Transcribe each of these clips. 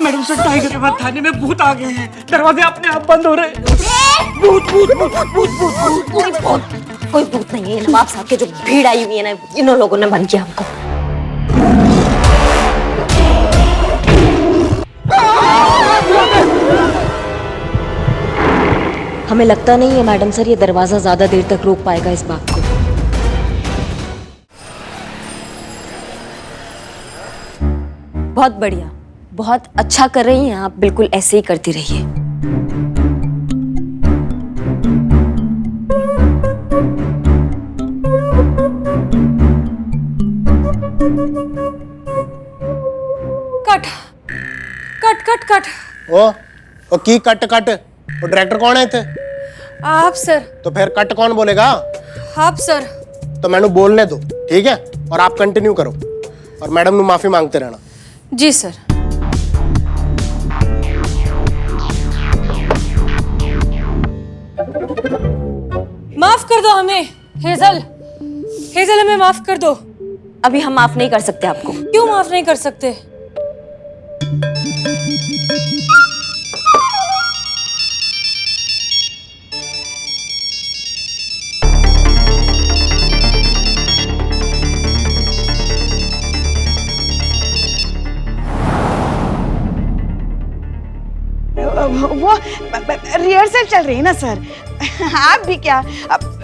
Madam sir, tiger बात थाने में भूत आ गए हैं, दरवाजे अपने आप बंद हो रहे हैं। भूत भूत भूत भूत भूत भूत। कोई भूत नहीं है, नवाब साहब की जो भीड़ आई हुई है ना, इन लोगों ने बंद किया हमको। हमें लगता नहीं है मैडम सर ये दरवाजा ज्यादा देर तक रोक पाएगा इस बात को। बहुत बढ़िया, बहुत अच्छा कर रही हैं आप, बिल्कुल ऐसे ही करती रहिए। Cut cut cut cut. Okay cut cut, वो डायरेक्टर कौन है थे? आप सर। तो फिर कट कौन बोलेगा? आप सर। तो मैंने बोलने दो, ठीक है? और आप कंटिन्यू करो और मैडम ने माफी मांगते रहना। जी सर। माफ कर दो हमें हेजल, हेजल हमें माफ कर दो। अभी हम माफ नहीं कर सकते आपको। क्यों माफ नहीं कर सकते? वो रिहर्सल चल रही है ना सर। आप भी क्या,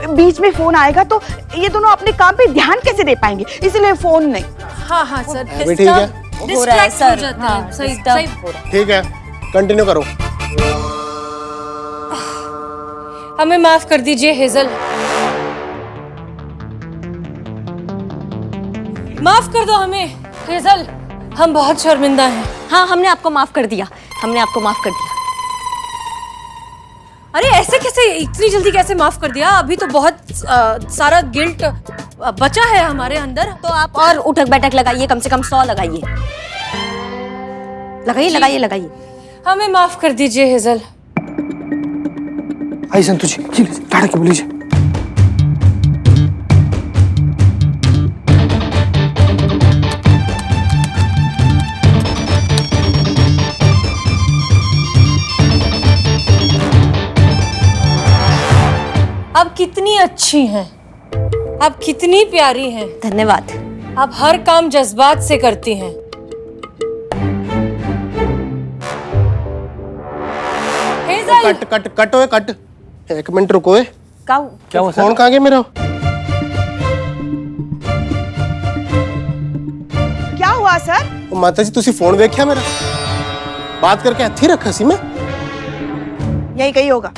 बीच में फोन आएगा तो ये दोनों अपने काम पे ध्यान कैसे दे पाएंगे, इसलिए फोन नहीं। हाँ हाँ सर, अभी ठीक है? हो रहा है सर। हाँ, सही सही सही। ठीक है, कंटिन्यू करो। हमें माफ कर दीजिए हेजल, माफ कर दो हमें हेजल, हम बहुत शर्मिंदा हैं। हाँ, हमने आपको माफ कर दिया, हमने आपको माफ कर दिया। अरे ऐसे कैसे, इतनी जल्दी कैसे माफ कर दिया? अभी तो बहुत सारा गिल्ट बचा है हमारे अंदर। तो आप और उठक बैठक लगाइए, कम से कम 100 लगाइए। लगाइए लगाइए लगाइए। हमें माफ कर दीजिए हेजल। आई संतु जी, टाटा के बोलिए। आप कितनी अच्छी हैं, आप कितनी प्यारी हैं। धन्यवाद। आप हर काम जज्बात से करती हैं। हेजल। कट कट कट ओए कट, एक मिनट रुको। क्या हुआ फोन कहाँ गया मेरा? क्या हुआ सर? माता जी तुसी फोन देखिया मेरा? बात करके हथी रखा सी मैं। यही कहीं होगा।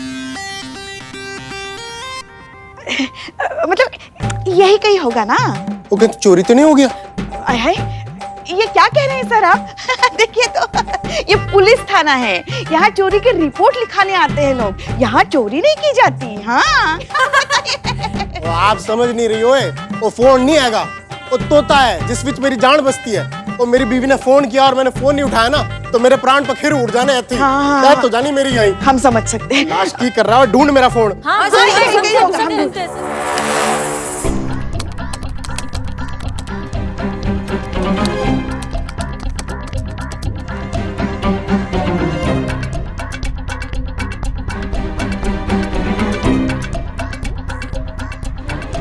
मतलब यही कहीं होगा ना? वो क्या चोरी तो नहीं हो गया? अरे ये क्या कह रहे हैं सर आप? देखिए तो ये पुलिस थाना है, यहाँ चोरी की रिपोर्ट लिखाने आते हैं लोग, यहाँ चोरी नहीं की जाती। हाँ। वो आप समझ नहीं रही हो, वो फोन नहीं आएगा, वो तोता है जिस विच मेरी जान बसती है। वो मेरी बीवी ने फोन किया और मैंने फोन नहीं उठाया ना, तो मेरे प्राण पखेरु उड़ जाने आती। हाँ। तो जानी मेरी यहीं। हम समझ सकते हैं। लाश की कर रहा है, ढूंढ मेरा फोन। हाँ, सर, यही होगा, हम ढूंढते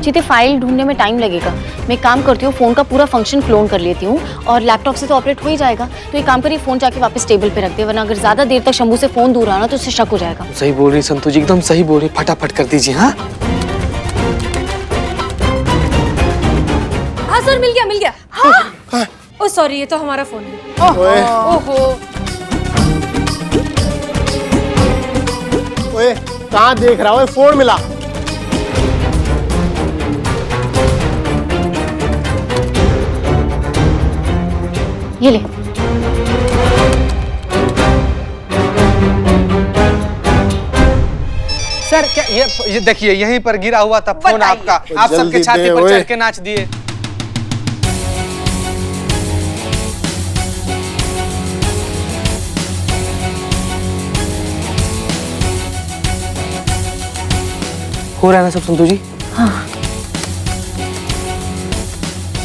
जीते, फाइल ढूंढने में टाइम लगेगा। मैं एक काम करती हूँ, फोन का पूरा फंक्शन क्लोन कर लेती हूँ और लैपटॉप से तो ऑपरेट हो ही जाएगा। तो एक काम करिए, फोन जाके वापस टेबल पे रख दे, वरना अगर ज्यादा देर तक शंभू से फोन दूर रहा ना तो उससे शक हो जाएगा। सही बोल रही संतु जी, एकदम सही बोल रही, फटाफट कर दीजिए। हाँ हाँ सर, मिल गया मिल गया। हाँ। ओ सॉरी, ये तो हमारा फोन है। ओए ओहो। ओए, कहाँ देख रहा हो? फोन मिला। ये ले। सर क्या ये देखिए, यहीं पर गिरा हुआ था फोन आपका। आप सबके छाती पर चढ़ के नाच दिए। हो रहा है ना सब संतु जी? हाँ।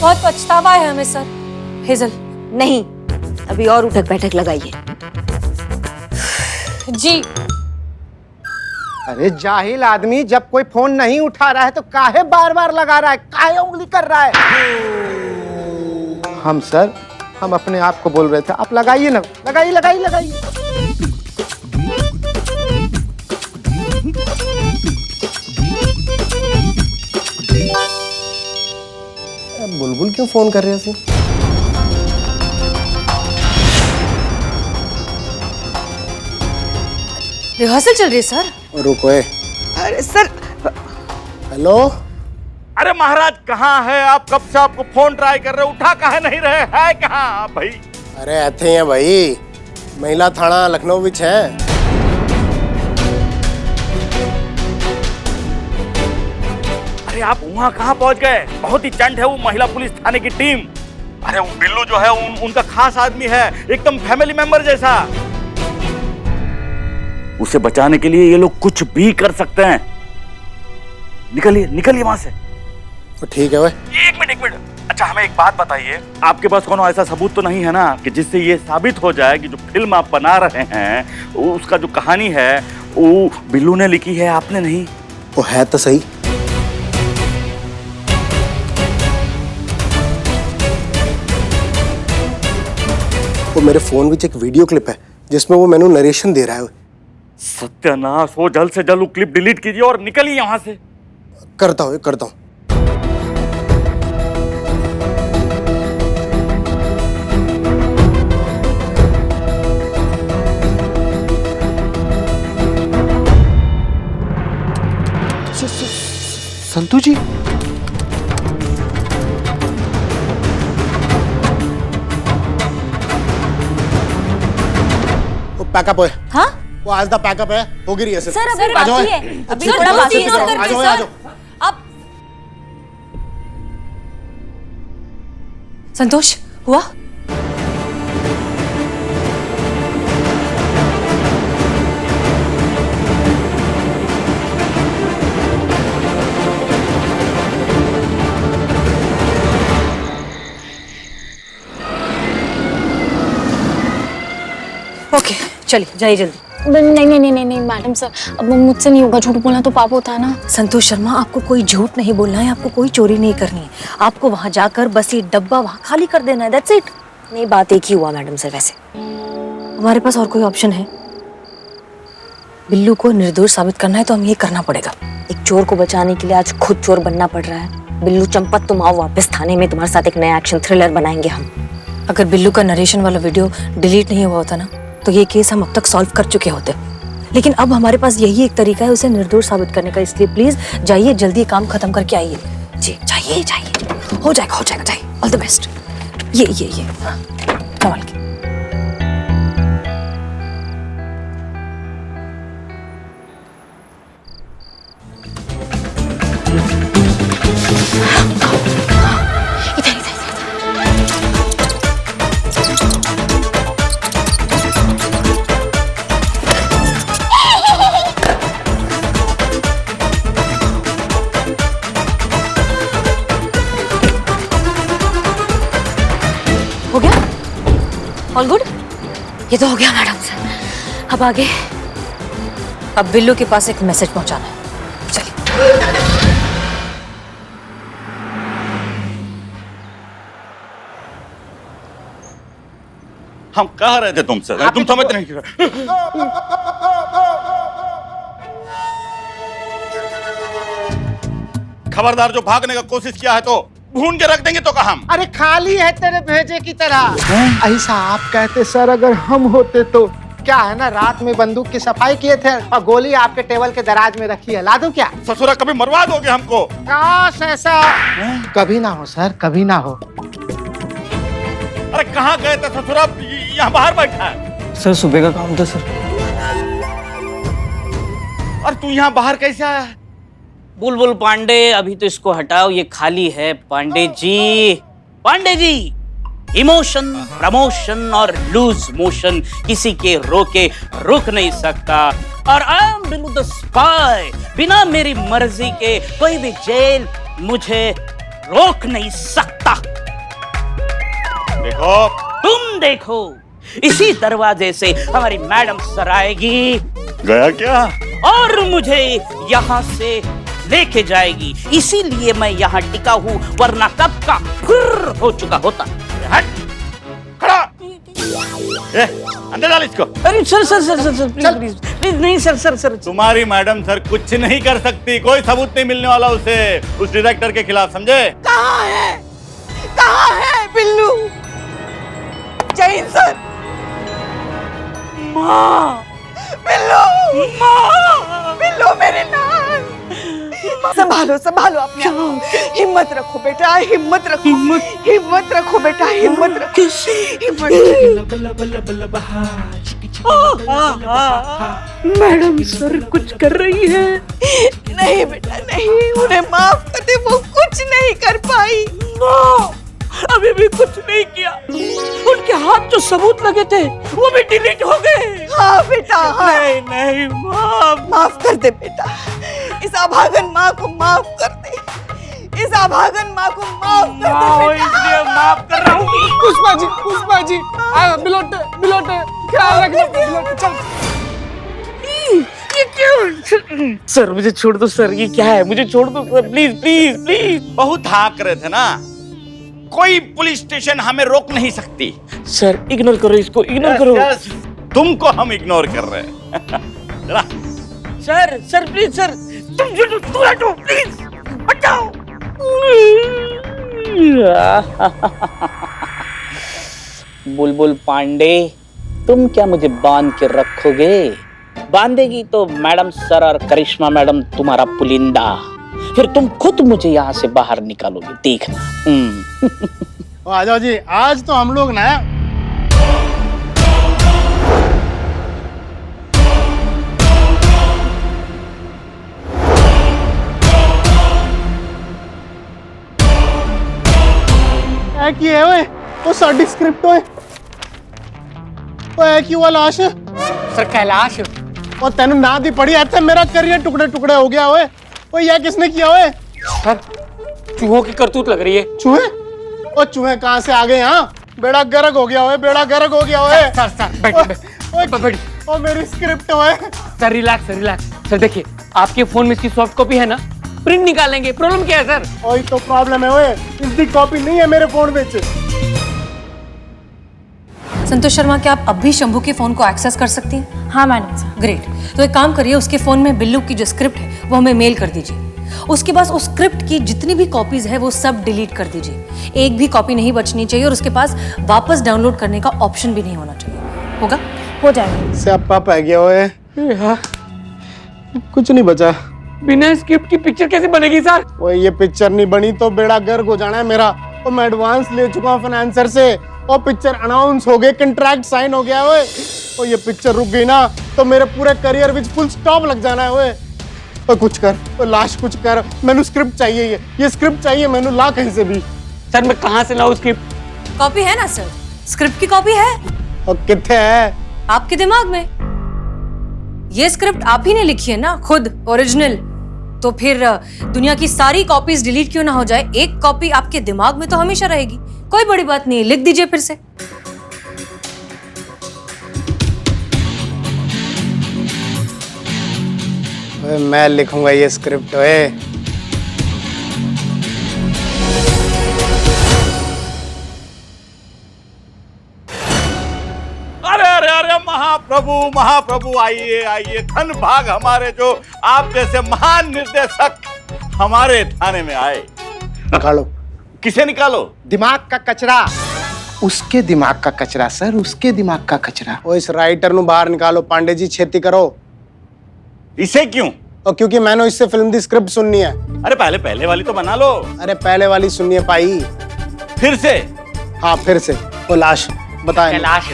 बहुत पछतावा है हमें सर। हेजल नहीं, अभी और उठक बैठक लगाइए। जी अरे जाहिल आदमी, जब कोई फोन नहीं उठा रहा है तो काहे बार बार लगा रहा है, काहे उंगली कर रहा है? हम सर, हम अपने आप को बोल रहे थे, आप लगाइए ना, लगाइए लगाइए लगाइए। बुलबुल क्यों फोन कर रहे हैं? रिहर्सल चल रही है सर। रुको अरे सर, हेलो। अरे महाराज कहाँ है आप? कब से आपको फोन ट्राई कर रहे, उठा काहे नहीं रहे? है कहाँ आप भाई? अरे ऐसे ही है भाई, महिला थाना लखनऊ विच है। अरे आप वहाँ कहाँ पहुँच गए? बहुत ही चंट है वो महिला पुलिस थाने की टीम। अरे वो बिल्लू जो है उनका खास आदमी है, एकदम फैमिली मेंबर जैसा। उसे बचाने के लिए ये लोग कुछ भी कर सकते हैं। निकलिए निकलिए वहां से। तो ठीक है भाई। एक मिनट। अच्छा हमें एक बात बताइए, आपके पास कोनो ऐसा सबूत तो नहीं है ना कि जिससे ये साबित हो जाए कि जो फिल्म आप बना रहे हैं उसका जो कहानी है वो बिल्लू ने लिखी है, आपने नहीं? वो है तो सही। वो मेरे फोन में एक वीडियो क्लिप है जिसमें वो मैंने नरेशन दे रहा है। सत्यानाश, वो जल्द से जल्द वो क्लिप डिलीट कीजिए और निकलिए यहाँ से। करता हूँ। संतू जी, वो पैकअप है। हाँ वो आज दा पैकअप है, हो गई रिहर्सल। सर, अभी आ जाओ, बाकी है। अभी सर, थोड़ा सर, बाकी है सर, सर। आ जाओ, आ जाओ। आप संतोष हुआ? ओके चलिए जाइए जल्दी। नहीं मैडम सर, अब मुझसे नहीं होगा, झूठ बोलना तो पाप होता है ना। संतोष शर्मा, आपको कोई झूठ नहीं बोलना है, आपको कोई चोरी नहीं करनी है। आपको वहां जाकर बस ये डब्बा वहां खाली कर देना है, दैट्स इट। नहीं, बात एक ही हुआ मैडम सर। वैसे हमारे पास और कोई ऑप्शन है? बिल्लू को निर्दोष साबित करना है तो हमें ये करना पड़ेगा। एक चोर को बचाने के लिए आज खुद चोर बनना पड़ रहा है। बिल्लू चंपत, तुम आओ वापस थाने में, तुम्हारे साथ एक नया एक्शन थ्रिलर बनाएंगे हम। अगर बिल्लू का नरेशन वाला वीडियो डिलीट नहीं हुआ होता ना तो ये केस हम अब तक सॉल्व कर चुके होते। लेकिन अब हमारे पास यही एक तरीका है उसे निर्दोष साबित करने का, इसलिए प्लीज जाइए, जल्दी काम खत्म करके आइए। जी जाइए जाइए, हो जाएगा जाइए। All the best. ये संभाल के। हो गया? All good? ये तो हो गया मैडम सर। अब आगे? अब बिल्लू के पास एक मैसेज पहुंचाना है। चलिए। हम कह रहे थे तुमसे, तुम समझ नहीं। खबरदार, जो भागने का कोशिश किया है तो भून के रख देंगे तो कहा हम। अरे खाली है तेरे भेजे की तरह। ऐसा आप कहते सर, अगर हम होते तो क्या है ना, रात में बंदूक की सफाई किए थे और गोली आपके टेबल के दराज में रखी है, ला दूं क्या? ससुरा कभी मरवा दोगे हमको। काश ऐसा कभी ना हो सर, कभी ना हो। अरे कहाँ गए थे ससुरा? यहाँ बाहर बैठा है। सर सुबह का काम था सर। और तू यहाँ बाहर कैसे आया? बुलबुल पांडे, अभी तो इसको हटाओ, ये खाली है। पांडे जी, इमोशन, प्रमोशन और लूज मोशन किसी के रोके रुक नहीं सकता। और I am Billu the spy, बिना मेरी मर्जी के कोई भी जेल मुझे रोक नहीं सकता। देखो, तुम देखो, इसी दरवाजे से हमारी मैडम सर आएगी गया क्या? और मुझे यहाँ से लेके जाएगी। इसीलिए मैं यहाँ टिका हूँ, वरना कब का फुर्र हो चुका होता। हट, खड़ा। अंदर डाल इसको। अरे sir sir sir sir sir please please please, नहीं सर सर सर। तुम्हारी मैडम सर कुछ नहीं कर सकती, कोई सबूत नहीं मिलने वाला उसे उस डायरेक्टर के खिलाफ, समझे? कहाँ है बिल्लू? जैन सर। माँ, बिल्लू, माँ, बिल्लू मेरे लाल। संभालो संभालो अपने आप को। हिम्मत रखो बेटा, हिम्मत रखो, हिम्मत रखो बेटा, हिम्मत रखो, हिम्मत। मैडम सर कुछ कर रही है। नहीं बेटा नहीं, उन्हें माफ कर दे, वो कुछ नहीं कर पाई। अभी भी कुछ नहीं किया। उनके हाथ जो सबूत लगे थे वो भी डिलीट हो गए। हाँ बेटा हाँ। नहीं नहीं माँ, माफ कर दे बेटा, इस अभागन माँ को माफ कर दे, इस अभागन माँ को माफ कर दे बेटा। इसलिए माफ कर रहा हूँ। पुष्पा जी बिलोटे ख्याल रखना, बिलोटे चल। ये क्यों? सर मुझे छोड़ दो सर, ये क्या है? मुझे छोड़ दो सर, प्लीज प्लीज प्लीज। बहुत हाँक रहे थे ना, कोई पुलिस स्टेशन हमें रोक नहीं सकती। सर इग्नोर करो इसको, इग्नोर करो। यस, तुमको हम इग्नोर कर रहे हैं। जरा, सर सर प्लीज सर, तुम हटो प्लीज, हटाओ। बुलबुल पांडे, तुम क्या मुझे बांध के रखोगे? बांधेगी तो मैडम सर और करिश्मा मैडम तुम्हारा पुलिंदा, फिर तुम खुद मुझे यहाँ से बाहर निकालोगे, देखना। आ जाओ जी, आज तो हम लोग ना की है ओए, वो साडी स्क्रिप्ट ओए, वो की वाला लाश सर कैलाश, और तेनू ना दी पड़ी ऐसे मेरा करियर टुकड़े टुकड़े हो गया ओए। वो ये किसने किया ओए? सर चूहों की करतूत लग रही है। चूहे? और चूहे कहाँ से आ गए यहाँ? बेड़ा गर्क हो गया ओए, बेड़ा गर्क हो गया ओए। सर बैठ। ओ मेरी स्क्रिप्ट ओए। Sir relax. सर देखिए, आपके फोन में इसकी सॉफ्ट कॉपी है ना, प्रिंट निकालेंगे। प्रॉब्लम क्या है सर? वही तो प्रॉब्लम है ओए, इसकी कॉपी नहीं है मेरे फोन में। संतोष शर्मा, क्या आप अब भी शंभू के फोन को एक्सेस कर सकती हैं? हाँ मैडम सर। ग्रेट, तो एक काम करिए, उसके फोन में बिल्लू की जो स्क्रिप्ट है वो हमें मेल कर दीजिए। उसके बाद उस स्क्रिप्ट की जितनी भी कॉपीज है वो सब डिलीट कर दीजिए। एक भी कॉपी नहीं बचनी चाहिए और उसके पास वापस डाउनलोड करने का ऑप्शन भी नहीं होना चाहिए। होगा? हो जाएगा। स्यापा पै गया ओए, कुछ नहीं बचा। बिना स्क्रिप्ट की पिक्चर कैसे बनेगी सर? वो ये पिक्चर नहीं बनी तो बेड़ा गर्क हो जाना है मेरा। और मैं एडवांस ले चुका हूँ फाइनेंसर से, और पिक्चर अनाउंस हो गए, कंट्रैक्ट साइन हो गया ओए। और ये पिक्चर रुक गई ना तो मेरे पूरे करियर विच फुल स्टॉप लग जाना है ओए। और कुछ कर, और लाश कुछ कर, मैंने स्क्रिप्ट चाहिए, ये स्क्रिप्ट चाहिए मैंने, ला कहीं से भी। सर मैं कहाँ से लाऊं स्क्रिप्ट? कॉपी है ना सर, स्क्रिप्ट की कॉपी है। और कितने है? आपके दिमाग में। ये स्क्रिप्ट आप ही ने लिखी है ना खुद, ओरिजिनल। तो फिर दुनिया की सारी कॉपीज डिलीट क्यों ना हो जाए, एक कॉपी आपके दिमाग में तो हमेशा रहेगी। कोई बड़ी बात नहीं, लिख दीजिए फिर से। मैं लिखूंगा ये स्क्रिप्ट ओए। अरे अरे अरे महाप्रभु आइए आइए, धन भाग हमारे जो आप जैसे महान निर्देशक हमारे थाने में आए। निकालो। किसे निकालो? दिमाग का कचरा। उसके दिमाग का कचरा सर, उसके दिमाग का कचरा। ओ इस राइटर नु बाहर निकालो, पांडे जी छेती करो। इसे क्यों? और क्योंकि मैंने इससे फिल्म दी स्क्रिप्ट सुननी है। अरे पहले वाली तो बना लो। अरे पहले वाली सुननी है पाई। फिर से? हाँ फिर से। वो लाश बताए। कैलाश।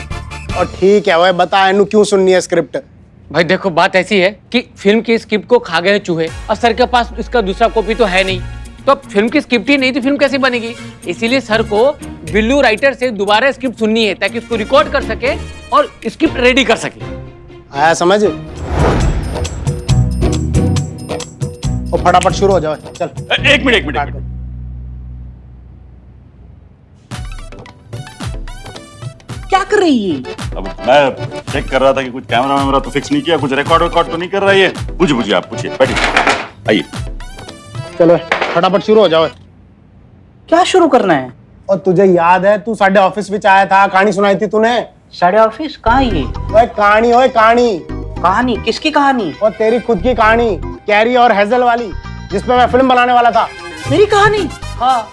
और ठीक है वह बता, इन्हू क्यों सुननी है स्क्रिप्ट? भाई देखो, बात ऐसी है कि फिल्म की स्क्रिप्ट को खा गए चूहे, और सर के पास इसका दूसरा कॉपी तो है नहीं, तो अब फिल्म की स्क्रिप्ट ही नहीं तो फिल्म कैसे बनेगी? इसीलिए सर को बिल्लू राइटर से दोबारा स्क्रिप्ट सुननी है ताकि उसको रिकॉर्ड कर सके और स्क्रिप्ट रेडी कर सके। आया समझ? और फटाफट शुरू हो जाओ, चल। एक मिनट। रही है? अब मैं चेक कर रहा था कि कुछ कैमरा वैमरा तो फिक्स नहीं किया, कुछ रिकॉर्ड तो नहीं कर रहा है ये। पूछिए आप, पूछिए, बैठिए, आइए। चलो फटाफट शुरू हो जाओ। क्या शुरू करना है? और तुझे याद है तू साडे ऑफिस विच आया था, कहानी सुनाई थी तूने। साढ़े ऑफिस कहाँ ये? ओए कहानी, ओए कहानी। कहानी? किसकी कहानी? और तेरी खुद की कहानी, कैरी और हेजल वाली, जिसपे मैं फिल्म बनाने वाला था। मेरी कहानी? हाँ,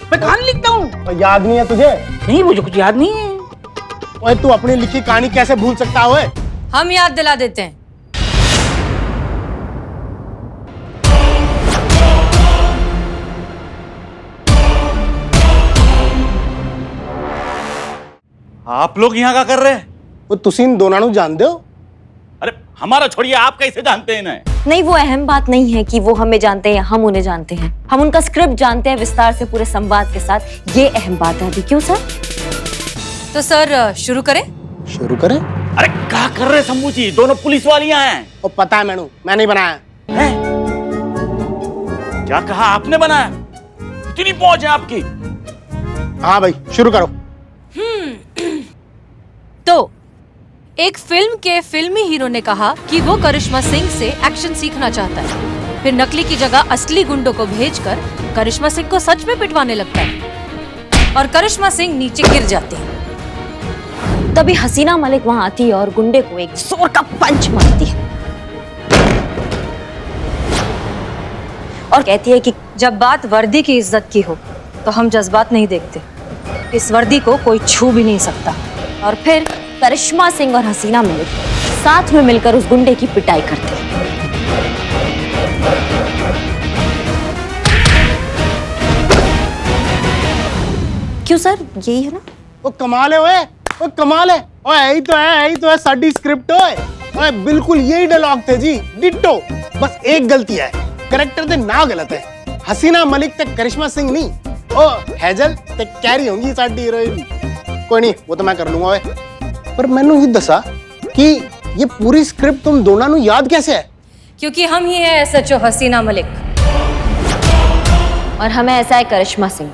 मैं कहानी लिखता हूँ। और याद नहीं है तुझे? नहीं, मुझे कुछ याद नहीं है। ओए तू अपनी लिखी कहानी कैसे भूल सकता है? ओए हम याद दिला देते हैं। आप लोग यहाँ क्या कर रहे हैं? वो तुसी इन दोनों ਨੂੰ जानते हो? अरे हमारा छोड़िए, आप कैसे जानते हैं इन्हें? नहीं, वो अहम बात नहीं है कि वो हमें जानते हैं या हम उन्हें जानते हैं। हम उनका स्क्रिप्ट जानते हैं विस्तार से, पूरे संवाद के साथ। ये अहम बात है अभी। क्यों सर? तो सर शुरू करें? शुरू करें? अरे क्या कर रहे हैं शंभू जी? दोनों पुलिस वालियां हैं। और पता है मैं नहीं बनाया। हैं? क्या कहा आपने बनाया? इतनी पहुंच है आपकी? हाँ भाई शुरू करो। तो एक फिल्म के फिल्मी हीरो ने कहा कि वो करिश्मा सिंह से एक्शन सीखना चाहता है। फिर नकली की जगह असली गुंडों को भेजकर करिश्मा सिंह को सच में पिटवाने लगता है और करिश्मा सिंह नीचे गिर जाते हैं। तभी हसीना मलिक वहां आती है और गुंडे को एक जोर का पंच मारती है और कहती है कि जब बात वर्दी की इज्जत की हो तो हम जज्बात नहीं देखते। इस वर्दी को कोई छू भी नहीं सकता। और फिर करिश्मा सिंह और हसीना मलिक साथ में मिलकर उस गुंडे की पिटाई करते हैं। क्यों सर, यही है ना? वो कमाल है ओए, वो कमाल है। ओए यही तो है साडी स्क्रिप्ट। ओए बिल्कुल यही डायलॉग थे जी, डिट्टो। बस एक गलती है, कैरेक्टर दे ना गलत है। हसीना मलिक ते करिश्मा सिंह नहीं, ओ हेजल ते कैरी होंगी साडी हीरोइन। कोई नहीं, वो तो मैं कर लूंगा। ओए पर मैनू ये दसा कि ये पूरी स्क्रिप्ट तुम दोनों ਨੂੰ याद कैसे है? क्योंकि हम ही है SHO हसीना मलिक और हमें ऐसा है करिश्मा सिंह।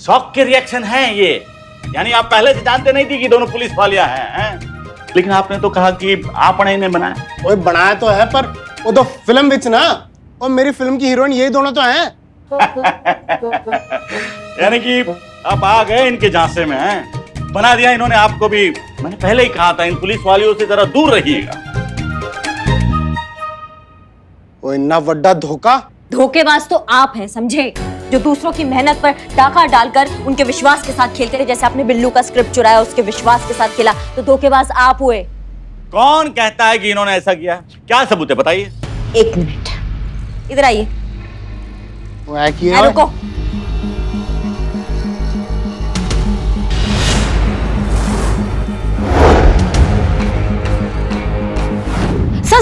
शॉक के रिएक्शन हैं ये, यानी आप पहले से जानते नहीं थी कि दोनों पुलिस वालियां हैं? लेकिन आपने तो कहा कि आपने इन्हें बनाया। ओए बनाया तो है, पर वो तो फिल्म विच ना, और मेरी फिल्म की हीरोइन यही दोनों तो हैं। यानी कि आप आ गए इनके झांसे में हैं। बना दिया इन्होंने आपको भी। मैंने पहले ही कहा था इन पुलिस वालियों से जरा दूर रहिएगा। वो इतना बड़ा धोखा। धोखेबाज तो आप हैं, समझे? जो दूसरों की मेहनत पर डाका डालकर उनके विश्वास के साथ खेलते रहे। जैसे आपने बिल्लू का स्क्रिप्ट चुराया, उसके विश्वास के साथ खेला, तो धोखेबाज आप हुए। कौन कहता है कि इन्होंने ऐसा किया? क्या सबूत है, बताइए। 1 मिनट, इधर आइए। वो है कि रुको।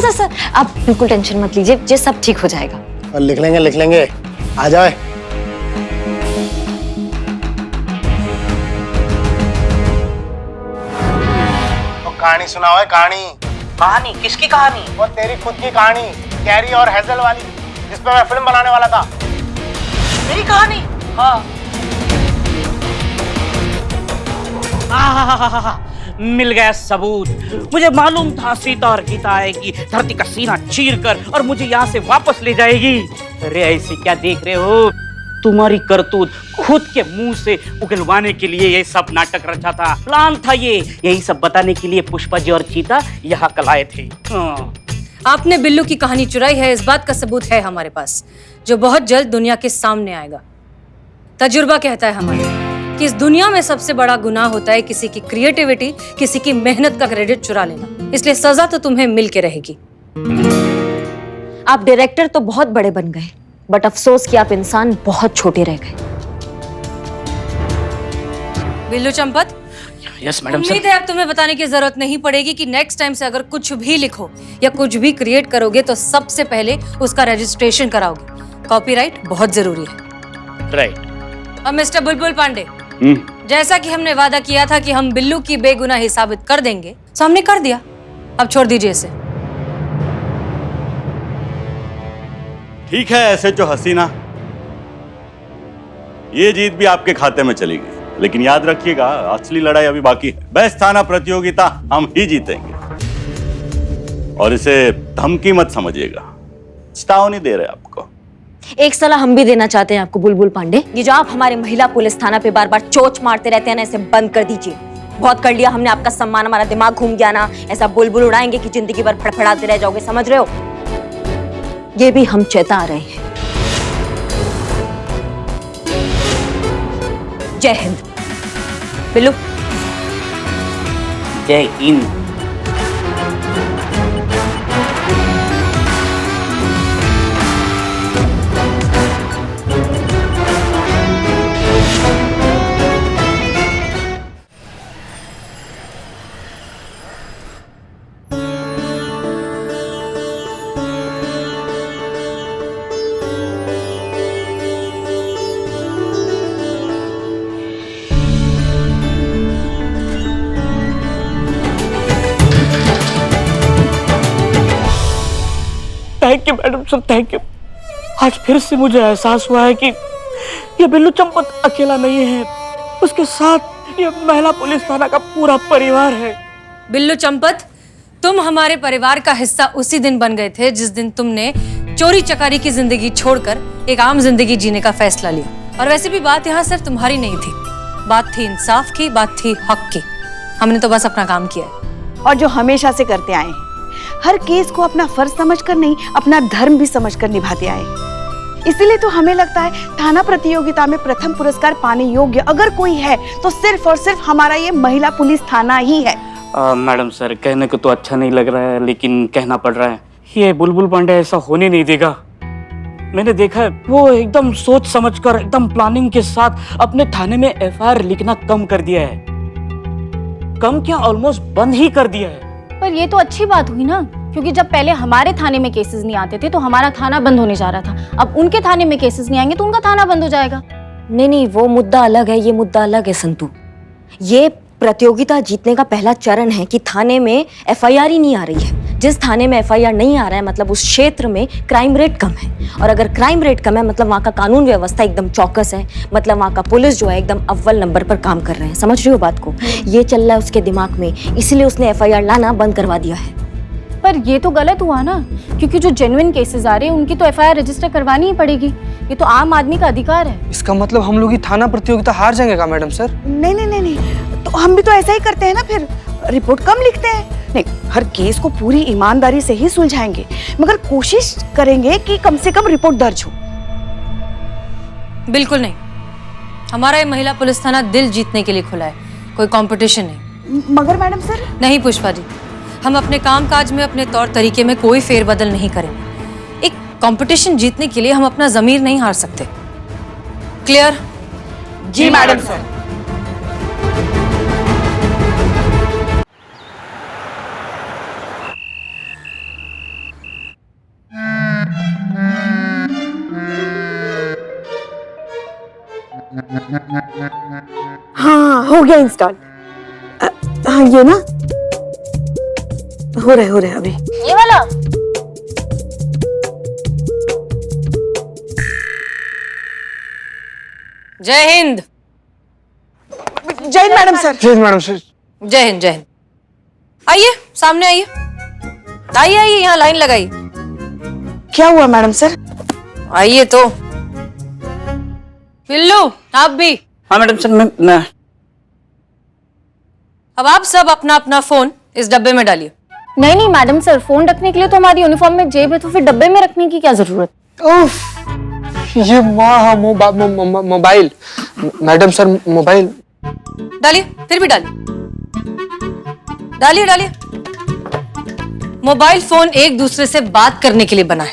सर आप बिल्कुल टेंशन मत लीजिए, ये सब ठीक हो जाएगा। और लिख लेंगे। आ जाओ। तो कहानी सुनाओ। कहानी? कहानी? किसकी कहानी? वो तेरी खुद की कहानी, कैरी और हेजल वाली, जिसपे मैं फिल्म बनाने वाला था। मेरी कहानी? हाँ। मिल गया सबूत। मुझे मालूम था सीता और गीता आएगी, धरती का सीना चीरकर और मुझे यहाँ से वापस ले जाएगी। अरे ऐसे क्या देख रहे हो? तुम्हारी करतूत खुद के मुंह से उगलवाने के लिए ये सब नाटक रचा था। प्लान था ये। यही सब बताने के लिए पुष्पा जी और चीता यहाँ कल आए थे। हाँ। आपने बिल्लू की कहानी चुराई है, इस बात का सबूत है हमारे पास, जो बहुत जल्द दुनिया के सामने आएगा। तजुर्बा कहता है हमारे कि इस दुनिया में सबसे बड़ा गुनाह होता है किसी की क्रिएटिविटी, किसी की मेहनत का क्रेडिट चुरा लेना। इसलिए सजा तो तुम्हें मिल के रहेगी। आप डायरेक्टर तो बहुत बड़े बन गए, बट अफसोस कि आप इंसान बहुत छोटे रह गए। Billu Champat, yes madam. उम्मीद है अब तुम्हें बताने की जरूरत नहीं पड़ेगी कि नेक्स्ट टाइम से अगर कुछ भी लिखो या कुछ भी क्रिएट करोगे तो सबसे पहले उसका रजिस्ट्रेशन कराओगे। कॉपीराइट बहुत जरूरी है। राइट। अब मिस्टर बुलबुल पांडे, जैसा कि हमने वादा किया था कि हम बिल्लू की बेगुनाही साबित कर देंगे, तो हमने कर दिया। अब छोड़ दीजिए इसे। ठीक है, ऐसे जो हसीना, ये जीत भी आपके खाते में चली गई, लेकिन याद रखिएगा असली लड़ाई अभी बाकी है। बेस्ट थाना प्रतियोगिता हम ही जीतेंगे, और इसे धमकी मत समझिएगा, चेतावनी दे रहे आपको। एक सलाह हम भी देना चाहते हैं आपको बुलबुल पांडे, ये जो आप हमारे महिला पुलिस थाना पे बार बार चोच मारते रहते हैं ना, इसे बंद कर दीजिए। बहुत कर लिया हमने आपका सम्मान, हमारा दिमाग घूम गया ना, ऐसा बुलबुल उड़ाएंगे कि जिंदगी भर फड़फड़ाते रह जाओगे, समझ रहे हो? ये भी हम चेता रहे हैं। जय हिंद। बिल्लू। जय Hind. Thank you madam sir, thank you. आज फिर से मुझे एहसास हुआ है कि ये बिल्लू चंपत अकेला नहीं है, उसके साथ ये महिला पुलिस थाना का पूरा परिवार है। बिल्लू चंपत, तुम हमारे परिवार का हिस्सा उसी दिन बन गए थे जिस दिन तुमने चोरी चकारी की जिंदगी छोड़कर एक आम जिंदगी जीने का फैसला लिया। और वैसे भी बात यहाँ सिर्फ तुम्हारी नहीं थी, बात थी इंसाफ की, बात थी हक की। हमने तो बस अपना काम किया है, और जो हमेशा से करते आए हैं। हर केस को अपना फर्ज समझकर नहीं, अपना धर्म भी समझकर निभाते आए। इसीलिए तो हमें लगता है थाना प्रतियोगिता में प्रथम पुरस्कार पाने योग्य अगर कोई है तो सिर्फ और सिर्फ हमारा ये महिला पुलिस थाना ही है। मैडम सर, कहने को तो अच्छा नहीं लग रहा है, लेकिन कहना पड़ रहा है। ये बुलबुल पांडे ऐसा होने नहीं देगा। मैंने देखा है वो एकदम सोच समझकर, एकदम प्लानिंग के साथ अपने थाने में एफआईआर लिखना कम कर दिया है। कम क्या, ऑलमोस्ट बंद ही कर दिया है। पर ये तो अच्छी बात हुई ना, क्योंकि जब पहले हमारे थाने में केसेस नहीं आते थे तो हमारा थाना बंद होने जा रहा था। अब उनके थाने में केसेस नहीं आएंगे तो उनका थाना बंद हो जाएगा। नहीं नहीं, वो मुद्दा अलग है, ये मुद्दा अलग है संतू। ये प्रतियोगिता जीतने का पहला चरण है कि थाने में एफआईआर ही नहीं आ रही है। जिस थाने में एफआईआर नहीं आ रहा है मतलब उस क्षेत्र में क्राइम रेट कम है, और अगर क्राइम रेट कम है मतलब वहाँ का कानून व्यवस्था एकदम चौकस है, मतलब वहाँ का पुलिस जो है एकदम अव्वल नंबर पर काम कर रहे हैं। समझ रही हो बात को? ये चल रहा है उसके दिमाग में, इसीलिए उसने एफआईआर लाना बंद करवा दिया है। पर ये तो गलत हुआ ना, क्योंकि जो जेन्युइन केसेस आ रहे हैं उनकी तो एफआईआर रजिस्टर करवानी ही पड़ेगी। ये तो आम आदमी का अधिकार है। इसका मतलब हम लोग ही थाना प्रतियोगिता हार जाएंगे का मैडम सर? नहीं नहीं नहीं नहीं, तो हम भी तो ऐसा ही करते हैं ना, फिर रिपोर्ट कम लिखते हैं। नहीं, हर केस को पूरी ईमानदारी से ही सुलझाएंगे, मगर कोशिश करेंगे कि कम से कम रिपोर्ट दर्ज हो। बिल्कुल नहीं, हमारा ये महिला पुलिस थाना दिल जीतने के लिए खुला है, कोई कंपटीशन नहीं। मगर मैडम सर। नहीं पुष्पा जी, हम अपने कामकाज में अपने तौर तरीके में कोई फेरबदल नहीं करेंगे। एक कंपटीशन जीतने के लिए हम अपना जमीर नहीं हार सकते। क्लियर? जी मैडम सर। हाँ, हो गया इंस्टॉल। हाँ, ये ना हो रहे अभी। ये वाला? जय हिंद। जय हिंद मैडम सर। जय हिंद मैडम सर। जय हिंद, जय हिंद। आइए, सामने आइए, आइए आइए, यहाँ लाइन लगाइए। क्या हुआ मैडम सर? आइए तो। बिल्लू, आप भी। हाँ मैडम सर, मैं अब आप सब अपना अपना फोन इस डब्बे में डालिए। नहीं नहीं मैडम सर, फोन रखने के लिए तो हमारी यूनिफॉर्म में जेब है, तो फिर डब्बे में रखने की क्या जरूरत? उफ, ये मोबाइल मैडम सर, मोबाइल डालिए, फिर भी डालिए, डालिए डालिए। मोबाइल फोन एक दूसरे से बात करने के लिए बना है,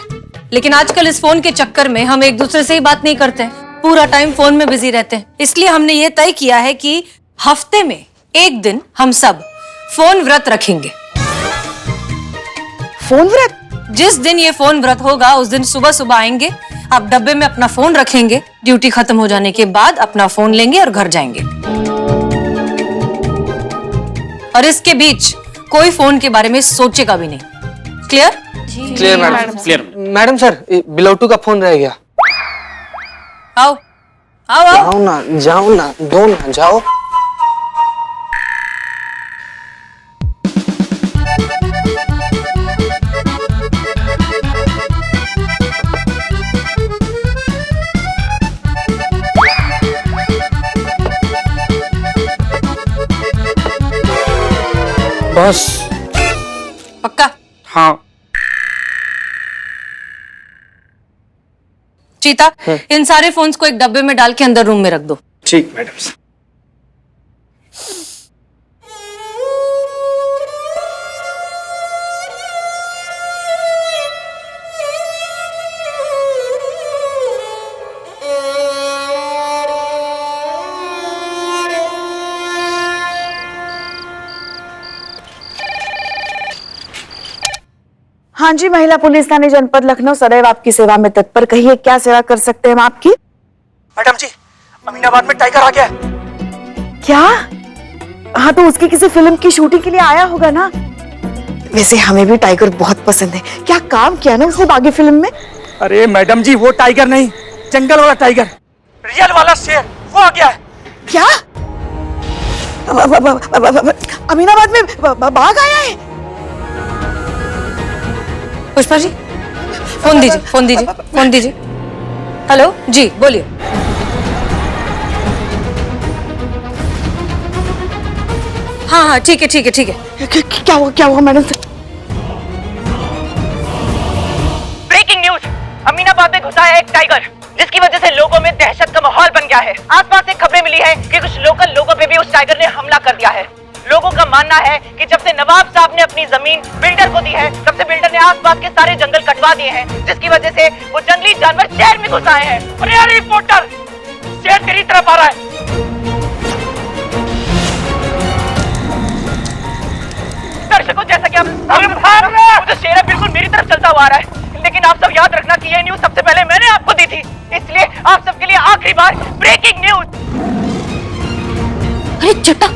लेकिन आजकल इस फोन के चक्कर में हम एक दूसरे से ही बात नहीं करते हैं, पूरा टाइम फोन में बिजी रहते हैं। इसलिए हमने ये तय किया है कि हफ्ते में एक दिन हम सब फोन व्रत रखेंगे। फोन व्रत? जिस दिन ये फोन व्रत होगा उस दिन सुबह सुबह आएंगे, आप डब्बे में अपना फोन रखेंगे, ड्यूटी खत्म हो जाने के बाद अपना फोन लेंगे और घर जाएंगे। और इसके बीच कोई फोन के बारे में सोचेगा भी नहीं। Clear? Clear madam. Clear. Madam sir, Bilautu का फोन रह गया। आओ आओ आओ। जाओ ना, दो ना, जाओ। बस। पक्का? हाँ। चीता, इन सारे फोन्स को एक डब्बे में डाल के अंदर रूम में रख दो। ठीक मैडम साहब। हाँ जी, महिला पुलिस थाने जनपद लखनऊ सदैव आपकी सेवा में तत्पर। कहिए क्या सेवा कर सकते हैं हम आपकी? मैडम जी, अमीनाबाद में टाइगर आ गया है। क्या? हाँ, तो उसकी किसी फिल्म की शूटिंग के लिए आया होगा ना। वैसे हमें भी टाइगर बहुत पसंद है। क्या काम किया ना उसने बागी फिल्म में? अरे मैडम जी, वो टाइगर नहीं, जंगल वाला टाइगर, रियल वाला शेर, वो आ गया है। क्या? अमीनाबाद में बाघ आया है? पुष्पा जी, फोन दीजिए, फोन दीजिए, फोन दीजिए। हेलो जी, बोलिए। हाँ हाँ, ठीक है ठीक है ठीक है। क्या हुआ मैडम? ब्रेकिंग न्यूज, अमीनाबाद में घुसा है एक टाइगर, जिसकी वजह से लोगों में दहशत का माहौल बन गया है। आसपास से खबरें मिली है कि कुछ लोकल लोगों पे भी उस टाइगर ने हमला कर दिया है। लोगों का मानना है कि जब से नवाब साहब ने अपनी जमीन बिल्डर को दी है, तब से बिल्डर ने आसपास के सारे जंगल कटवा दिए हैं, जिसकी वजह से वो जंगली जानवर शहर में घुस आए हैं। अरे यार रिपोर्टर, शेर तेरी तरफ आ रहा है। दर्शकों, जैसा कि आप तो शेर बिल्कुल मेरी तरफ चलता हुआ आ रहा है, लेकिन आप सब याद रखना कि ये न्यूज सबसे पहले मैंने आपको दी थी, इसलिए आप सबके लिए आखिरी बार ब्रेकिंग न्यूज। अरे चट्टा,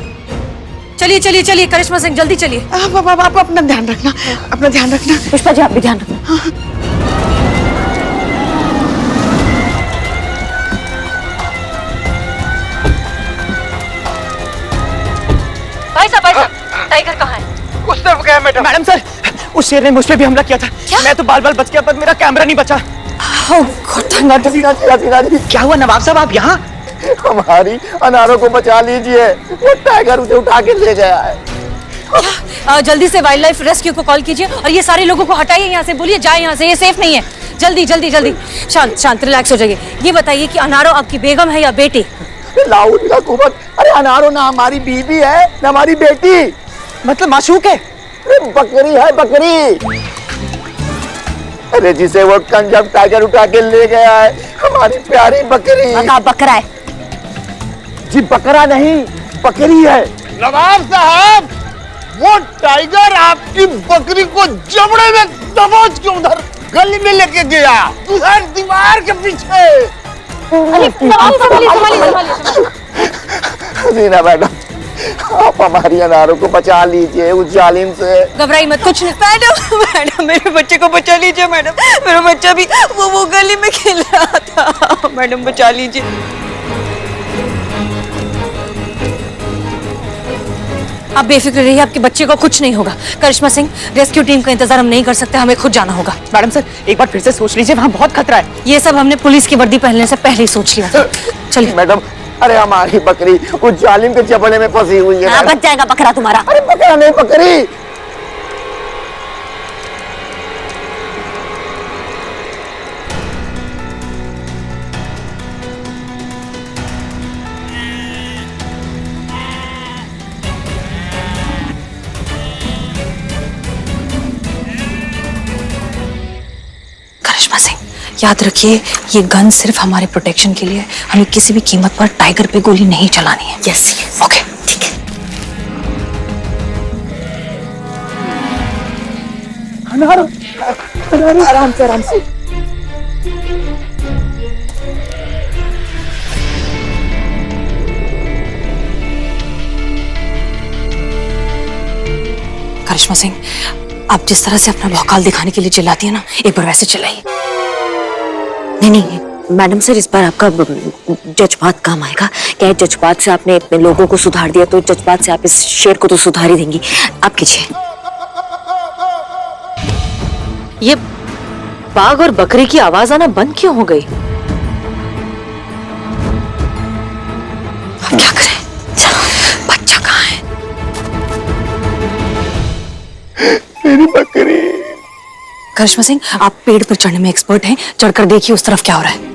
चलिए चलिए चलिए, करिश्मा सिंह जल्दी चलिए। आप अपना ध्यान रखना, अपना ध्यान रखना। पुष्पा जी, आप भी ध्यान रखना। भाई साहब, टाइगर कहाँ है? उस तरफ गया मैडम। मैडम सर, उस शेर ने मुझ पे भी हमला किया था। मैं तो बाल बच गया, पर मेरा कैमरा नहीं बचा। क्या हुआ नवाब साहब, आप यहाँ? हमारी अनारों को बचा लीजिए, वो टाइगर उसे उठा के ले गया है। जल्दी से वाइल्ड लाइफ रेस्क्यू को कॉल कीजिए और ये सारे लोगों को हटाइए यहाँ से। बोलिए जाए यहाँ से, ये सेफ नहीं है। जल्दी जल्दी जल्दी। शांत शांत, रिलैक्स हो जाइए। ये बताइए कि अनारो आपकी बेगम है या बेटी? लाहौर का कुबत, अरे अनारो ना हमारी बीबी है ना हमारी बेटी, मतलब माशूक है। बकरी है, बकरी। अरे जिसे वो कंजर टाइगर उठा के ले गया है, हमारी प्यारी बकरी। बकरा है जी, बकरा नहीं, बकरी है। नवाब साहब, वो टाइगर आपकी बकरी को जबड़े में दबोच के उधर गली में लेके गया, उधर दीवार के पीछे। हसीना मैडम, आप हमारी अनारों को बचा लीजिए उस जालिम से। घबराई मत, कुछ नहीं। मैडम, मेरे बच्चे को बचा लीजिए मैडम। मेरा बच्चा भी वो गली में खेल रहा था। मैडम बचा लीजिए। आप बेफिक्र रहिए, आपके बच्चे को कुछ नहीं होगा। करिश्मा सिंह, रेस्क्यू टीम का इंतजार हम नहीं कर सकते, हमें खुद जाना होगा। मैडम सर, एक बार फिर से सोच लीजिए, वहाँ बहुत खतरा है। ये सब हमने पुलिस की वर्दी पहनने से पहले ही सोच लिया था। चलिए मैडम, अरे हमारी बकरी उस जालिम के जबड़े में फंसी हुई है। बच जाएगा बकरा तुम्हारा। अरे बकरा नहीं, बकरी। करिश्मा सिंह, याद रखिए, ये गन सिर्फ हमारे प्रोटेक्शन के लिए है। हमें किसी भी कीमत पर टाइगर पे गोली नहीं चलानी है। यस, ओके, ठीक है। आराम से, आराम से। करिश्मा सिंह, आप जिस तरह से अपना भौकाल दिखाने के लिए चिल्लाती है ना, एक बार वैसे चिल्लाइए। नहीं नहीं, मैडम सर, इस बार आपका जज्बात काम आएगा। क्या जज्बात से आपने अपने लोगों को सुधार दिया, तो जज्बात से आप इस शेर को तो सुधार ही देंगी। आप कीजिए। ये बाघ और बकरी की आवाज आना बंद क्यों हो गई? अब क्या करें? बच्चा कहाँ है? मेरी बकरी। करिश्मा सिंह, आप पेड़ पर चढ़ने में एक्सपर्ट हैं, चढ़कर देखिए उस तरफ क्या हो रहा है।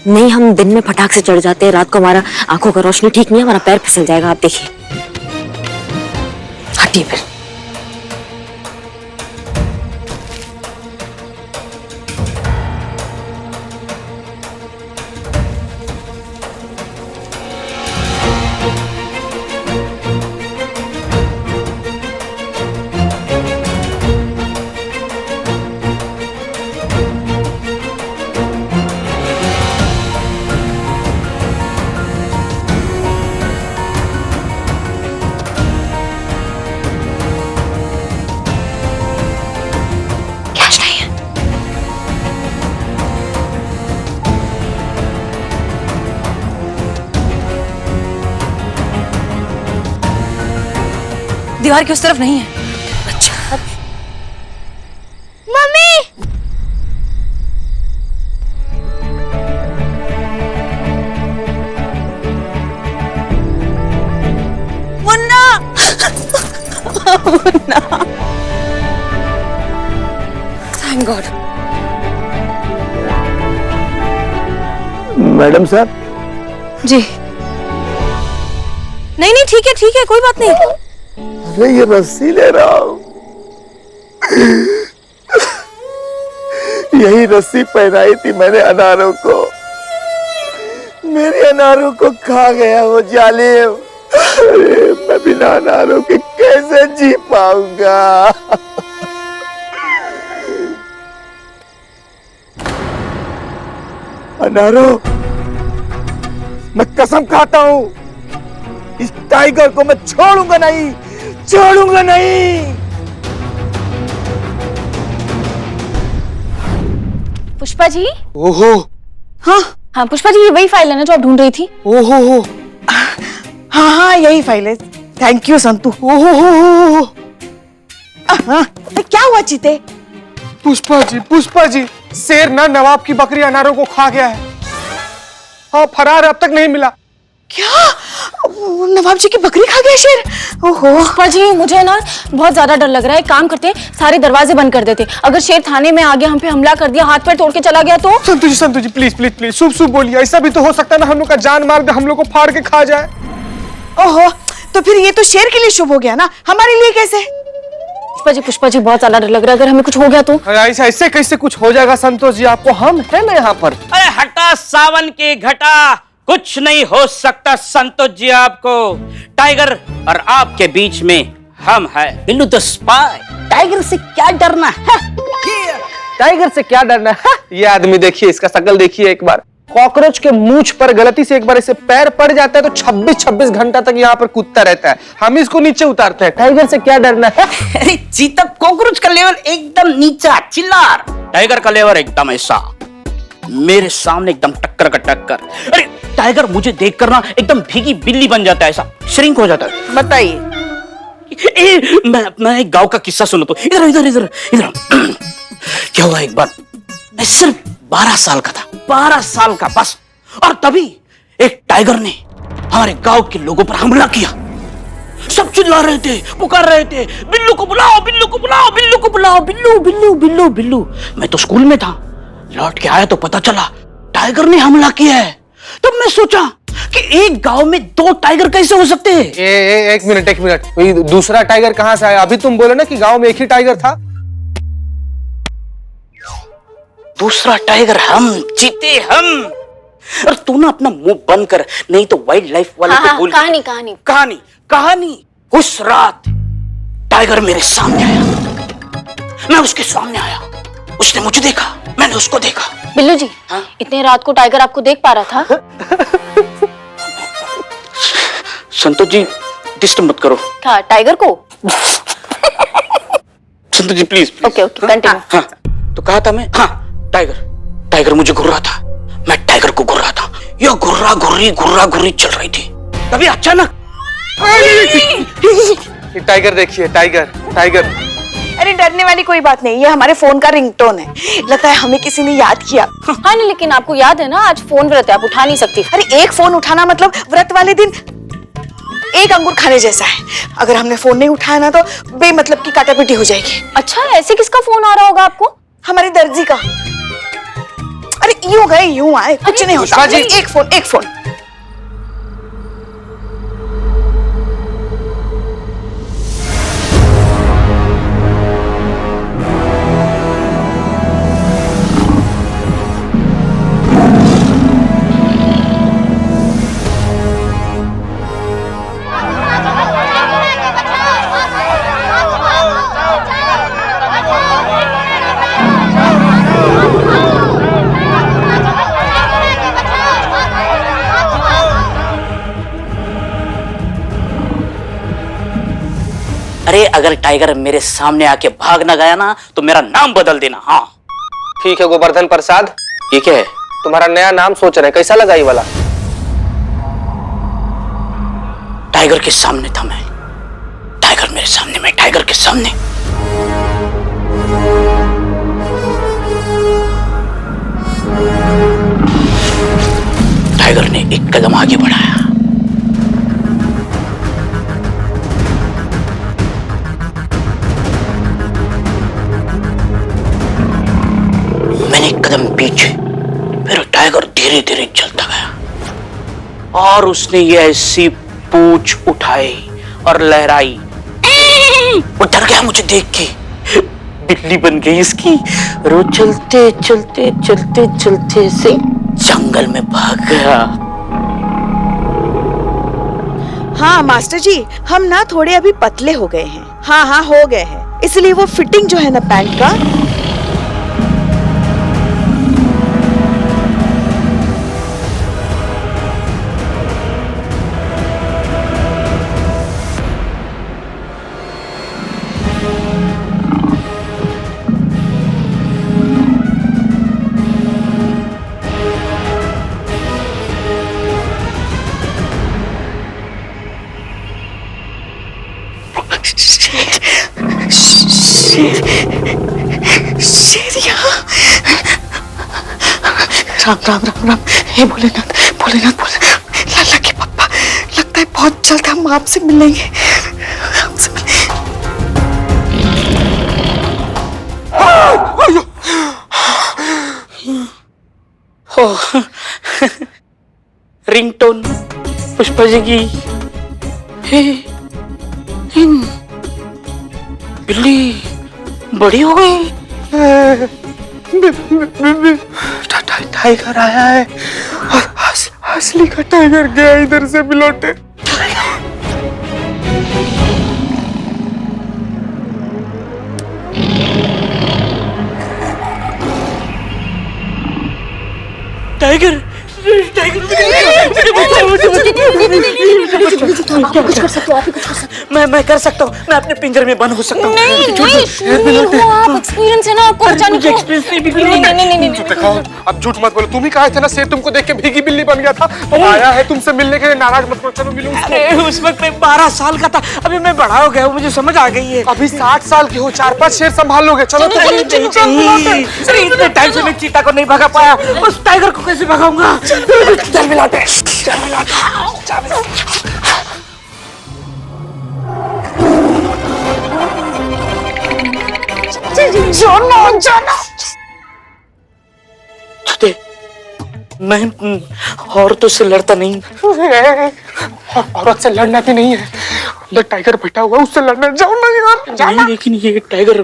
नहीं, हम दिन में फटाक से चढ़ जाते हैं, रात को हमारा आंखों का रोशनी ठीक नहीं है, हमारा पैर फिसल जाएगा। आप देखिए, हटिए फिर। दीवार की उस तरफ नहीं है। अच्छा। Mummy! Munna! Munna! Thank God. Madam साहब। जी। नहीं नहीं, ठीक है, कोई बात नहीं। अरे ये रस्सी ले रहा हूं। यही रस्सी पहनाई थी मैंने अनारों को। मेरे अनारों को खा गया वो जालिम। अरे मैं बिना अनारों के कैसे जी पाऊंगा? अनारों, मैं कसम खाता हूं, इस टाइगर को मैं छोड़ूंगा नहीं, छोड़ूंगा नहीं। पुष्पा जी? ओहो। हाँ पुष्पा जी, ये वही फाइल है ना जो आप ढूंढ रही थी? ओहो। हाँ यही फाइल है। Thank you Santu. ओहो। क्या हुआ चीते? पुष्पा जी, शेर ना नवाब की बकरी अनारों को खा गया है। हाँ, फरार अब तक नहीं मिला। क्या? नवाब जी की बकरी खा गया शेर? ओहो। पुष्पा जी, मुझे ना बहुत ज्यादा डर लग रहा है। काम करते, सारे दरवाजे बंद कर देते। अगर शेर थाने में आ गया, हम पे हमला कर दिया, हाथ पैर तोड़ के चला गया तो? संतु जी प्लीज शुभ बोलिए। ऐसा भी तो हो सकता है ना, हम लोग का जान मार दे, हम लोग को फाड़ के खा जाए। ओहो, तो फिर ये तो शेर के लिए शुभ हो गया ना, हमारे लिए कैसे? पुष्पा जी बहुत ज्यादा डर लग रहा है। अगर हमें कुछ हो गया तो? ऐसे कैसे कुछ हो जाएगा संतोष जी, आपको हम है ना यहाँ पर। अरे हटा सावन की घटा, कुछ नहीं हो सकता संतोष जी आपको। टाइगर और आपके बीच में हम है बिल्लू द स्पाई। टाइगर से क्या डरना है? टाइगर से क्या डरना है? ये आदमी देखिए, इसका शकल देखिए एक बार। कॉकरोच के मूंछ पर गलती से एक बार इसे पैर पड़ जाता है तो 26 घंटा तक यहाँ पर कूदता रहता है। हम इसको नीचे उतारते हैं। टाइगर से क्या डरना है? अरे चीता, कॉकरोच का लेवल एकदम नीचा चिल्लार, टाइगर का लेवल एकदम ऐसा मेरे सामने एकदम टक्कर का टक्कर। अरे टाइगर मुझे देखकर ना एकदम भीगी बिल्ली बन जाता है, ऐसा श्रिंक हो जाता है। बताइए। मैं एक गांव का किस्सा सुनो तो। इधर क्या हुआ, एक बार मैं सिर्फ 12 साल का था, 12 साल का बस। और तभी एक टाइगर ने हमारे गांव के लोगों पर हमला किया। सब चिल्ला रहे थे, पुकार रहे थे, बिल्लू को बुलाओ, बिल्लू को बुलाओ, बिल्लू को बुलाओ, बिल्लू बिल्लू बिल्लू बिल्लू। मैं तो स्कूल में था, लौट के आया तो पता चला टाइगर ने हमला किया है। तब मैं सोचा कि एक गांव में 2 टाइगर कैसे हो सकते हैं? एक मिनट, दूसरा टाइगर कहां से आया? अभी तुम बोले ना कि गांव में एक ही टाइगर था। दूसरा टाइगर हम जीते हम। और तू ना अपना मुंह बंद कर, नहीं तो वाइल्ड लाइफ वाले को बोल। कहानी। उस रात टाइगर मेरे सामने आया, मैं उसके सामने आया, उसने मुझे देखा, मैंने उसको देखा। बिल्लू जी, इतने रात को टाइगर आपको देख पा रहा था? संतोष जी डिस्टर्ब मत करो। क्या टाइगर को? Santosh ji please. Okay continue. हाँ, तो कहा था मैं, हाँ टाइगर टाइगर मुझे घूर रहा था, मैं टाइगर को घूर रहा था। यह घुर्रा घुर्री चल रही थी, तभी अचानक ये टाइगर देखिए, टाइगर टाइगर। अरे डरने वाली कोई बात नहीं, ये हमारे फोन का रिंगटोन है। लगता है हमें किसी ने याद किया। हाँ नहीं, लेकिन आपको याद है ना आज फोन व्रत है, आप उठा नहीं सकती। अरे एक फोन उठाना मतलब व्रत वाले दिन एक अंगूर खाने जैसा है। अगर हमने फोन नहीं उठाया ना तो बेमतलब की काटापीटी हो जाएगी। अच्छा, ऐसे किसका फोन आ रहा होगा आपको? हमारे दर्जी का। अरे यूं गए यूं आए, कुछ नहीं होता। एक फोन। अरे अगर टाइगर मेरे सामने आके भाग ना गया ना तो मेरा नाम बदल देना। हाँ ठीक है गोवर्धन प्रसाद, ठीक है, तुम्हारा नया नाम सोच रहे हैं, कैसा लगा ये वाला? टाइगर के सामने था मैं, टाइगर मेरे सामने, मैं टाइगर के सामने। टाइगर ने एक कदम आगे बढ़ाया, मैंने एक कदम पीछे, फिर टाइगर धीरे धीरे चलता गया और उसने ये ऐसी पूंछ उठाई और लहराई। वो डर गया मुझे देख के, बिल्ली बन गई इसकी। वो चलते चलते चलते चलते से जंगल में भाग गया। हाँ मास्टर जी, हम ना थोड़े अभी पतले हो गए हैं। हाँ हो गए हैं, इसलिए वो फिटिंग जो है ना पैंट का, शेर यहाँ। राम राम राम राम। हे भोलेनाथ भोलेनाथ भोलेनाथ, लाला के पप्पा, लगता है बहुत जल्द हम आपसे मिलेंगे। रिंगटोन पुष्पा जी की। बिल्ली बड़ी हो गई। टाइगर आया है, असली का टाइगर गया इधर से बिलौटे। टाइगर टाइगर कुछ कर सकते हो, आप ही कुछ कर सकते हो। मैं कर सकता हूँ, मैं अपने पिंजरे में बंद हो सकता हूँ। नहीं, आप एक्सपीरियंस है ना आपको, बचाने को। नहीं, अब झूठ मत बोलो, तुम ही कहा था ना शेर तुमको देख के भीगी बिल्ली बन गया था। आया है तुमसे मिलने के लिए, नाराज मत करो, चलो मिलो उसको। उस वक्त मैं 12 साल का था, अभी मैं बड़ा हो गया हूँ, मुझे समझ आ गई है। अभी 60 साल की हो, 4-5 शेर संभाल लोगे। चलो इतने टाइम से मैं चीता को नहीं भगा पाया, उस टाइगर को कैसे भगाऊंगा? चल मिलाते, चल मिलाते। मैं औरतों से लड़ता नहीं। औरत से लड़ना भी नहीं है, अंदर टाइगर बैठा हुआ, उससे लड़ना। जाओ ना यार, नहीं, लेकिन ये टाइगर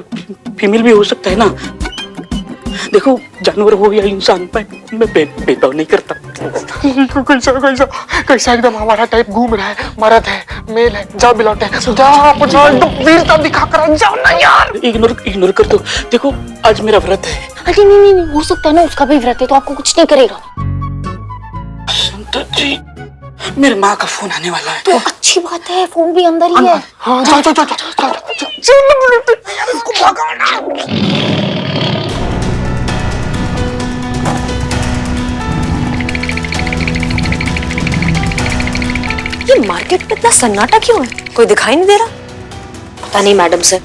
फीमेल भी हो सकता है ना। देखो, जानवर हो या इंसान, मैं भेदभाव नहीं करता। कैसा एकदम हमारा टाइप घूम रहा है, मर्द है मेल है। जाओ बिलौटे, जाओ अपना एकदम वीरता दिखा कर जाओ ना यार। इग्नोर कर दो। देखो आज मेरा व्रत है। अरे नहीं, हो सकता है ना उसका भी व्रत है, तो आपको कुछ नहीं करेगा। संत जी, मेरे माँ का फोन आने वाला है। तो अच्छी बात है, फोन भी अंदर ही है। हाँ जाओ जाओ जाओ जाओ, इसको भगाना। ये मार्केट में इतना सन्नाटा क्यों है? कोई दिखाई नहीं दे रहा? पता नहीं मैडम सर।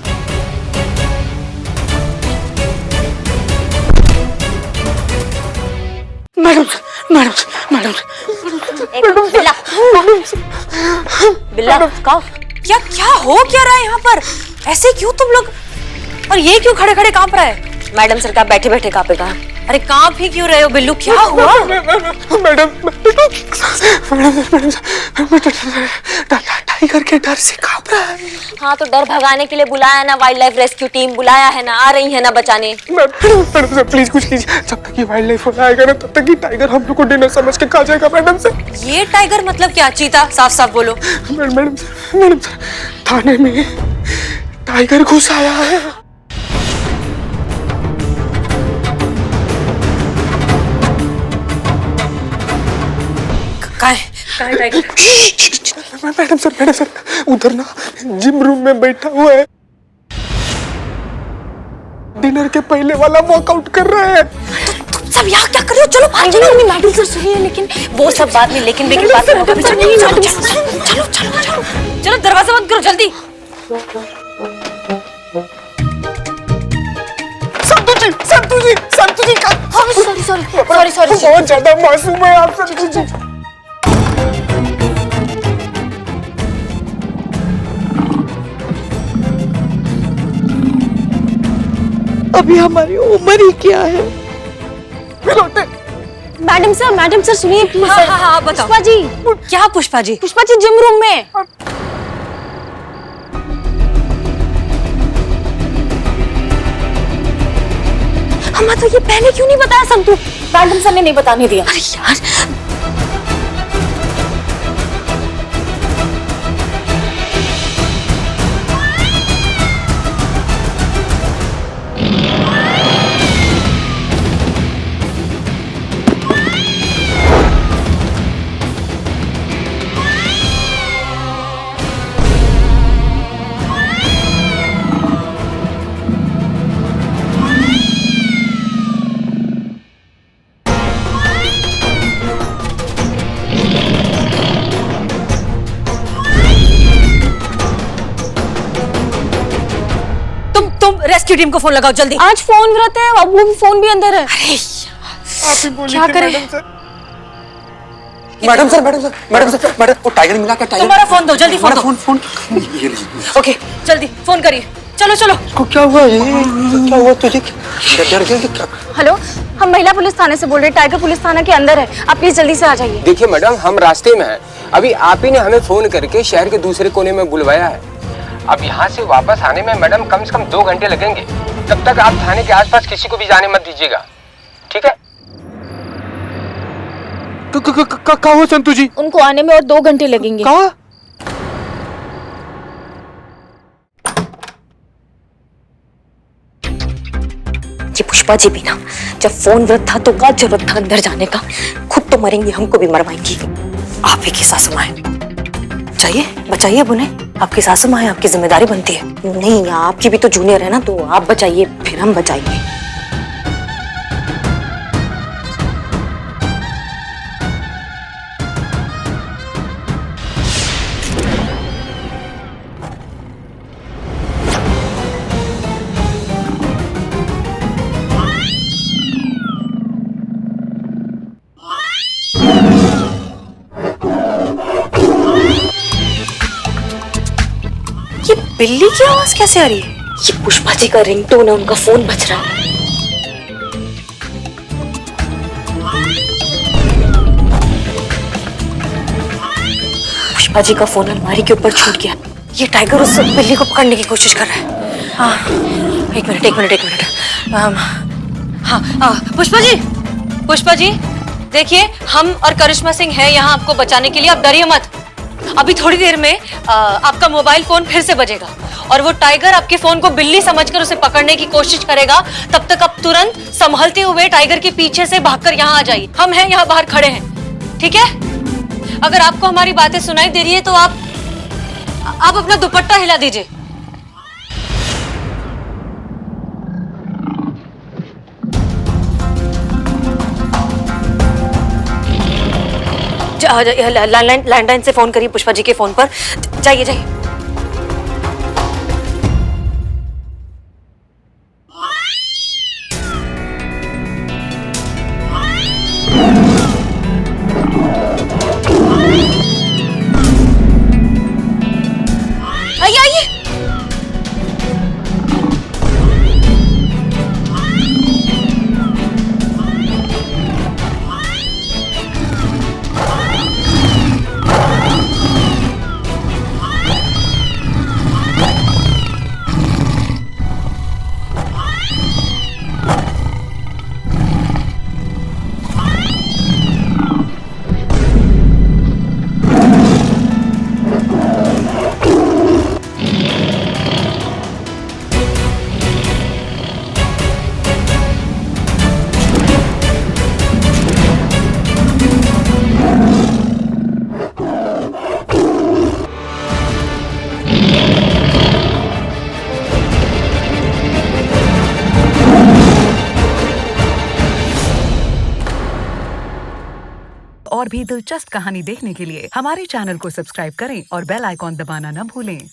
बिल्ला का क्या क्या हो क्या रहा है यहाँ पर? ऐसे क्यों तुम लोग? और ये क्यों खड़े खड़े कांप रहा है? मैडम सर का बैठे बैठे कांपेगा। अरे कांप ही क्यों रहे हो बिल्लू? क्या हुआ? टाइगर के डर से कांप रहा है। हाँ तो डर भगाने के लिए बुलाया ना, वाइल्ड लाइफ रेस्क्यू टीम बुलाया है ना, आ रही है ना बचाने। मैडम सर प्लीज कुछ कीजिए। जब तक ये वाइल्ड लाइफ वाला आएगा ना तब तक ये टाइगर हम लोग को डिनर समझ के खा जाएगा। मैडम सर ये टाइगर मतलब क्या? चीता? साफ साफ बोलो। मैडम सर थाने में टाइगर घुस आया है। कहाँ है टाइगर? मैडम सर उधर ना जिम रूम में बैठा हुआ है, डिनर के पहले वाला वर्कआउट कर रहा है। तुम सब यहाँ क्या कर रहे हो? चलो बाहर चलो। मैडम सर सुनिए, लेकिन वो सब बात नहीं, लेकिन बात करो। चलो दरवाजा बंद करो जल्दी। संतु जी का सॉरी बहुत ज्यादा मासूम है आप संतु जी। अभी हमारी उम्र ही क्या है? मैडम सर सुनिए प्लीज। हाँ बताओ। पुष्पा जी। क्या पुष्पा जी? पुष्पा जी जिम रूम में। हमें तो ये पहले क्यों नहीं बताया संतू? मैडम सर ने नहीं बताने दिया। अरे यार रेस्क्यू टीम को फोन लगाओ जल्दी। आज फोन रहते हैं, अब वो फोन भी अंदर है। अरे आप ही बोलिए क्या करें? मैडम सर वो टाइगर मिला क्या? टाइगर तुम्हारा फोन दो जल्दी। फोन ओके जल्दी फोन करिए। चलो को क्या हुआ? क्या हुआ तुझे? डर गया क्या? हेलो, हम महिला पुलिस थाने से बोल रहे हैं। टाइगर पुलिस थाना के अंदर है, आप प्लीज जल्दी से आ जाइए। देखिए मैडम हम रास्ते में हैं। अभी आप ही ने हमें फोन करके शहर के दूसरे कोने में बुलवाया है। अब यहाँ से वापस आने में मैडम कम से कम 2 घंटे लगेंगे। तब तक आप थाने के आसपास किसी को भी जाने मत दीजिएगा, ठीक है? कहाँ हो संतु जी? उनको आने में और 2 घंटे लगेंगे। कहाँ? ये पुष्पा जी भी ना, जब फोन व्रत था तो क्या जरूरत था अंदर जाने का? खुद तो मरेंगी, हमको भी मरवाएंगी। आप ही की सासू माँ है, चाहिए बचाइए उन्हें। आपकी सासू माँ है, आपकी जिम्मेदारी बनती है। नहीं आपकी भी तो जूनियर है ना, तो आप बचाइए फिर हम बचाएंगे। बिल्ली की आवाज कैसे आ रही है? ये पुष्पा जी का रिंगटोन है, उनका फोन बज रहा है। पुष्पा जी का फोन अलमारी के ऊपर छूट गया। ये टाइगर उस बिल्ली को पकड़ने की कोशिश कर रहा है। हाँ एक मिनट। हाँ पुष्पा जी देखिए, हम और करिश्मा सिंह हैं यहाँ आपको बचाने के लिए। आप डरिए मत। अभी थोड़ी देर में आपका मोबाइल फोन फिर से बजेगा और वो टाइगर आपके फोन को बिल्ली समझकर उसे पकड़ने की कोशिश करेगा। तब तक आप तुरंत संभलते हुए टाइगर के पीछे से भागकर यहाँ आ जाइए। हम हैं यहाँ बाहर खड़े हैं, ठीक है? अगर आपको हमारी बातें सुनाई दे रही है तो आप अपना दुपट्टा हिला दीजिए। लैंडलाइन से फोन करिए पुष्पा जी के फोन पर। जाइए जाइए। आइए आइए। और भी दिलचस्प कहानी देखने के लिए हमारे चैनल को सब्सक्राइब करें और बेल आइकॉन दबाना न भूलें।